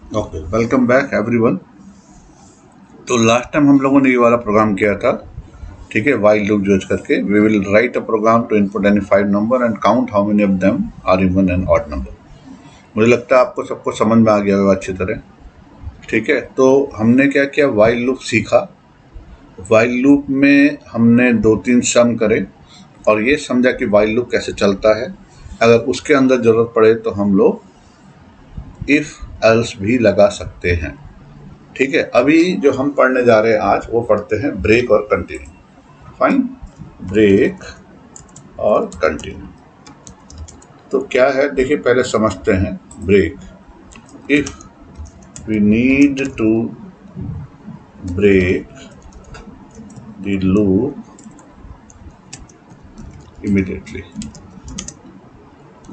Okay, welcome back everyone. तो last time हम लोगों ने ये वाला प्रोग्राम किया था, ठीक है, वाइल लूप यूज करके। We will write a program to input any 5 number and count how many of them are even and odd number. मुझे लगता है आपको सबको समझ में आ गया होगा अच्छी तरह। ठीक है, तो हमने क्या किया, वाइल लूप सीखा। वाइल लूप में हमने 2-3 सम करे और ये समझा कि वाइल लूप कैसे चलता है। अगर उसके अंदर जरूरत पड़े तो हम लोग इफ एल्स भी लगा सकते हैं। ठीक है, अभी जो हम पढ़ने जा रहे हैं आज, वो पढ़ते हैं ब्रेक और कंटिन्यू। फाइन, ब्रेक और कंटिन्यू तो क्या है, देखिए पहले समझते हैं break. If we need to break the loop immediately,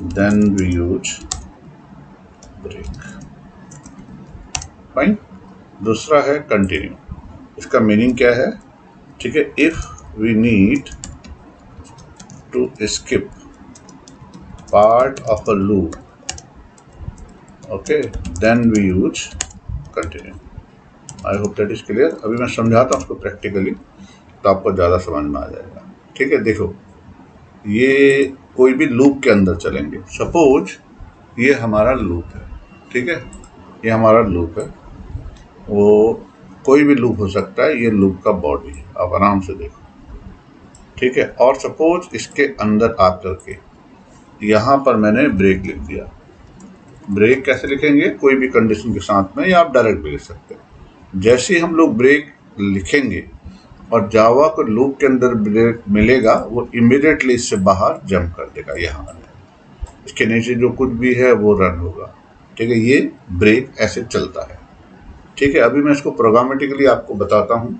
then we use break. Fine. दूसरा है कंटिन्यू। इसका मीनिंग क्या है? ठीक है, if we need to skip part of a loop, okay, then we use continue. I hope that is clear. अभी मैं समझाता हूँ उसको प्रैक्टिकली, तो आपको ज़्यादा समझ में आ जाएगा। ठीक है, देखो, ये कोई भी लूप के अंदर चलेंगे। सपोज ये हमारा लूप है, ठीक है, ये हमारा लूप है, वो कोई भी लूप हो सकता है। ये लूप का बॉडी है, आप आराम से देखो। ठीक है, और सपोज इसके अंदर आकर के यहाँ पर मैंने ब्रेक लिख दिया। ब्रेक कैसे लिखेंगे? कोई भी कंडीशन के साथ में, या आप डायरेक्ट भी लिख सकते हैं। जैसे ही हम लोग ब्रेक लिखेंगे और जावा को लूप के अंदर ब्रेक मिलेगा, वो इमीडिएटली इससे बाहर जंप कर देगा। यहाँ इसके नीचे जो कुछ भी है वो रन होगा। ठीक है, ये ब्रेक ऐसे चलता है। ठीक है, अभी मैं इसको प्रोग्रामेटिकली आपको बताता हूँ।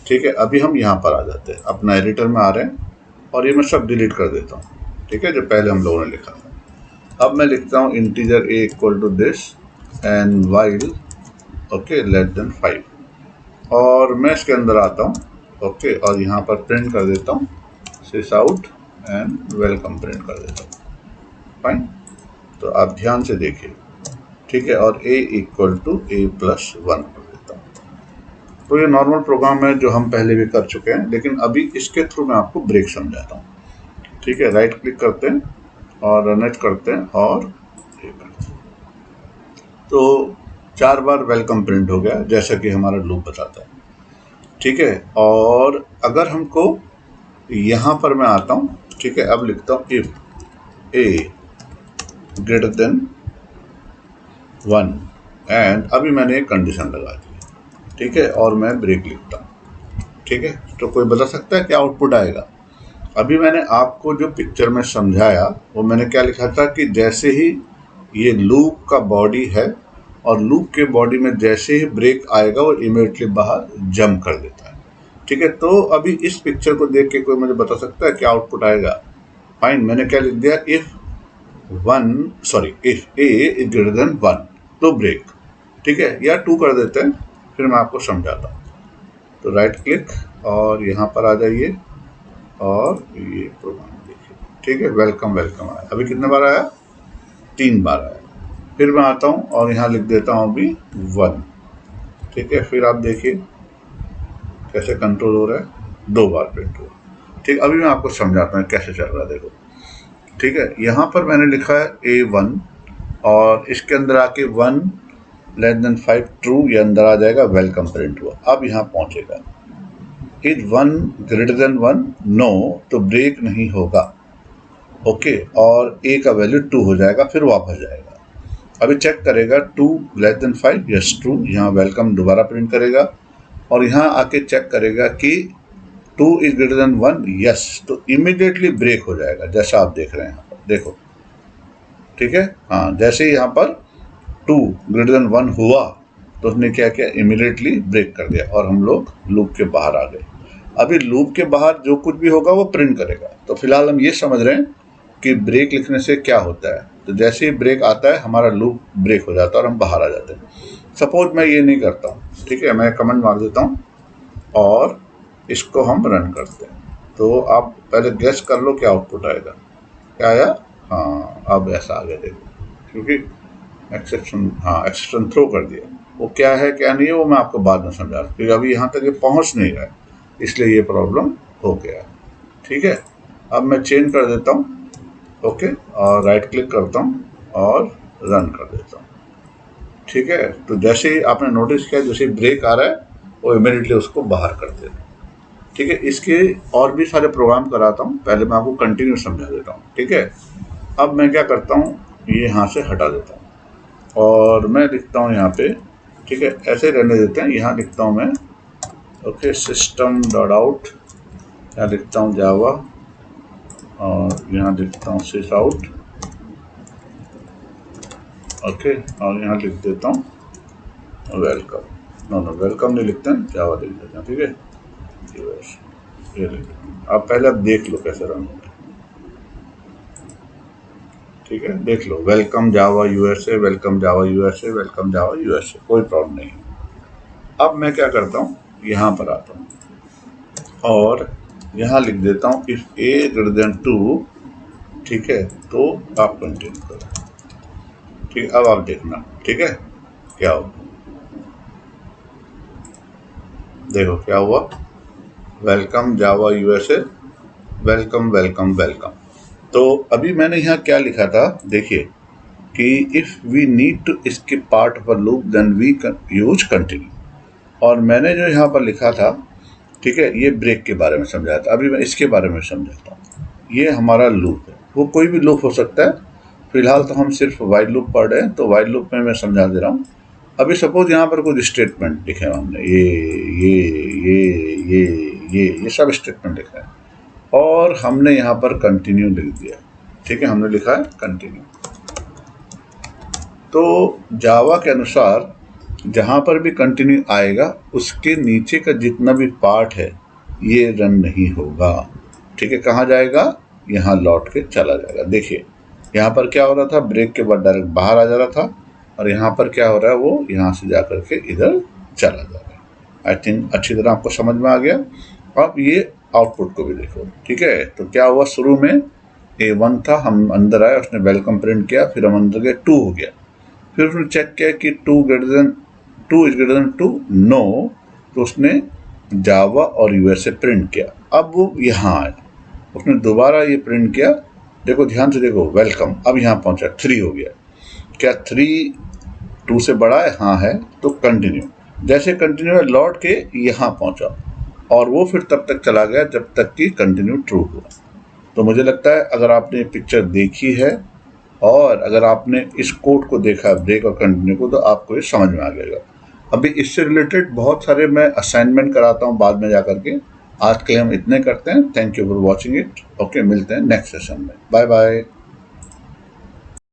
ठीक है, अभी हम यहाँ पर आ जाते हैं, अपना एडिटर में आ रहे हैं और ये मैं सब डिलीट कर देता हूँ। ठीक है, जो पहले हम लोगों ने लिखा था। अब मैं लिखता हूँ integer a equal to this and while okay less than 5, और मैं इसके अंदर आता हूँ। ओके, और यहाँ पर प्रिंट कर देता हूँ सिस आउट एंड वेलकम प्रिंट कर देता हूँ। फाइन, तो आप ध्यान से देखिए। ठीक है, और a इक्वल टू a+1 कर देता हूँ। तो ये नॉर्मल प्रोग्राम है जो हम पहले भी कर चुके हैं, लेकिन अभी इसके थ्रू मैं आपको ब्रेक समझाता हूँ। ठीक है, राइट क्लिक करते हैं और रन इट करते हैं और ये करते हैं। तो 4 बार वेलकम प्रिंट हो गया, जैसा कि हमारा लूप बताता है। ठीक है, और अगर हमको यहाँ पर मैं आता हूँ, ठीक है, अब लिखता हूँ if a greater than 1 and अभी मैंने एक कंडीशन लगा दी। ठीक है, और मैं ब्रेक लिखता हूँ। ठीक है, तो कोई बता सकता है क्या आउटपुट आएगा? अभी मैंने आपको जो पिक्चर में समझाया वो मैंने क्या लिखा था कि जैसे ही ये लूप का बॉडी है और लूप के बॉडी में जैसे ही ब्रेक आएगा वो इमीडिएटली बाहर जंप कर देता है। ठीक है, तो अभी इस पिक्चर को देख के कोई मुझे बता सकता है क्या आउटपुट आएगा? फाइन, मैंने क्या लिख दिया, if a is greater than 1 तो ब्रेक। ठीक है, या 2 कर देते हैं, फिर मैं आपको समझाता हूँ। तो राइट क्लिक और यहाँ पर आ जाइए और ये प्रोग्राम देखिए। ठीक है, वेलकम वेलकम आया। अभी कितने बार आया? 3 बार आया। फिर मैं आता हूँ और यहाँ लिख देता हूँ अभी 1। ठीक है, फिर आप देखिए कैसे कंट्रोल हो रहा है, 2 बार प्रिंट हुआ। ठीक, अभी मैं आपको समझाता हूँ कैसे चल रहा है, देखो। ठीक है, यहाँ पर मैंने लिखा है A1 और इसके अंदर आके 1 लेस देन 5 ट्रू, ये अंदर आ जाएगा, वेलकम प्रिंट हुआ। अब यहाँ पहुँचेगा इज 1 ग्रेटर देन 1 नो, तो ब्रेक नहीं होगा। ओके, और a का वैल्यू 2 हो जाएगा, फिर वापस जाएगा। अभी चेक करेगा 2 लेस देन 5, यस ट्रू, यहाँ वेलकम दोबारा प्रिंट करेगा और यहाँ आके चेक करेगा कि 2 इज ग्रेटर देन 1, यस, तो इमीडिएटली ब्रेक हो जाएगा, जैसा आप देख रहे हैं यहाँ पर, देखो। ठीक है, हाँ, जैसे ही यहाँ पर 2 ग्रेटर देन 1 हुआ तो उसने क्या किया, इमीडिएटली ब्रेक कर दिया और हम लोग लूप के बाहर आ गए। अभी लूप के बाहर जो कुछ भी होगा वो प्रिंट करेगा। तो फिलहाल हम ये समझ रहे हैं कि ब्रेक लिखने से क्या होता है। तो जैसे ही ब्रेक आता है हमारा लूप ब्रेक हो जाता है और हम बाहर आ जाते हैं। सपोज मैं ये नहीं करता हूँ, ठीक है, मैं कमेंट मार देता हूँ और इसको हम रन करते हैं। तो आप पहले गेस कर लो क्या आउटपुट आएगा। क्या आया? हाँ, अब ऐसा आ गया, देखो, क्योंकि एक्सेप्शन, हाँ एक्सेप्शन थ्रो कर दिया। वो क्या है क्या नहीं है वो मैं आपको बाद में समझा दूँ, क्योंकि अभी यहाँ तक ये पहुँच नहीं रहा है, इसलिए ये प्रॉब्लम हो गया है। ठीक है, अब मैं चेंज कर देता हूँ, ओके, और राइट क्लिक करता हूँ और रन कर देता हूँ। ठीक है, तो जैसे ही आपने नोटिस किया जैसे ब्रेक आ रहा है वो इमीडिएटली उसको बाहर कर देना। ठीक है, इसके और भी सारे प्रोग्राम कराता हूँ, पहले मैं आपको कंटिन्यू समझा देता हूँ। ठीक है, अब मैं क्या करता हूँ, ये यहाँ से हटा देता हूँ और मैं लिखता हूँ यहाँ पे, ठीक है, ऐसे रहने देते हैं, यहाँ लिखता हूँ मैं, ओके, सिस्टम डॉट आउट, यहाँ लिखता हूँ जावा और यहाँ लिखता हूँ सिस आउट, ओके, और यहाँ लिख देता हूँ वेलकम। नो वेलकम नहीं लिखते हैं, जावा लिख देते हैं। ठीक है, ये लिख देते हैं। आप पहले आप देख लो कैसे रन होता है। ठीक है, देख लो, welcome Java USA, welcome Java USA, welcome Java USA, कोई प्रॉब्लम नहीं। अब मैं क्या करता हूँ, यहाँ पर आता हूँ और यहाँ लिख देता हूँ इफ a ग्रेटर देन 2, ठीक है, तो आप कंटिन्यू करो। ठीक, अब आप देखना, ठीक है, क्या होगा, देखो क्या हुआ, welcome Java USA, welcome welcome welcome. तो अभी मैंने यहाँ क्या लिखा था, देखिए कि if we need to skip part of a loop then we use continue, और मैंने जो यहाँ पर लिखा था, ठीक है, ये ब्रेक के बारे में समझाया था। अभी मैं इसके बारे में समझाता हूँ। ये हमारा लूप है, वो कोई भी लूप हो सकता है, फिलहाल तो हम सिर्फ वाइल लूप पढ़ रहे हैं, तो वाइल लूप में मैं समझा दे रहा हूँ। अभी सपोज यहाँ पर कुछ स्टेटमेंट लिखे हैं हमने, ये सब स्टेटमेंट लिखा है और हमने यहाँ पर कंटिन्यू लिख दिया। ठीक है, हमने लिखा है कंटिन्यू। तो जावा के अनुसार जहाँ पर भी कंटिन्यू आएगा उसके नीचे का जितना भी पार्ट है ये रन नहीं होगा। ठीक है, कहाँ जाएगा, यहाँ लौट के चला जाएगा। देखिए यहाँ पर क्या हो रहा था, ब्रेक के बाद डायरेक्ट बाहर आ जा रहा था, और यहाँ पर क्या हो रहा है, वो यहाँ से जा करके इधर चला जा रहा है। आई थिंक अच्छी तरह आपको समझ में आ गया। अब ये आउटपुट को भी देखो। ठीक है, तो क्या हुआ, शुरू में A1 था, हम अंदर आए, उसने वेलकम प्रिंट किया, फिर हम अंदर गए, 2 हो गया, फिर उसने चेक किया कि 2 इज ग्रेटर देन 2, नो, तो उसने जावा और यूएसए प्रिंट किया। अब वो यहाँ आया, उसने दोबारा ये प्रिंट किया, देखो ध्यान से देखो, वेलकम, अब यहाँ पहुंचा, 3 हो गया, क्या 3 2 से बड़ा है, हाँ है, तो कंटिन्यू, जैसे कंटिन्यू लौट के यहाँ पहुंचा, और वो फिर तब तक चला गया जब तक कि कंटिन्यू ट्रू हुआ। तो मुझे लगता है अगर आपने पिक्चर देखी है और अगर आपने इस कोड को देखा, ब्रेक और कंटिन्यू को, तो आपको ये समझ में आ जाएगा। अभी इससे रिलेटेड बहुत सारे मैं असाइनमेंट कराता हूँ बाद में जा करके। आज के लिए हम इतने करते हैं। Thank you for watching it. Okay, मिलते हैं नेक्स्ट सेशन में। Bye bye.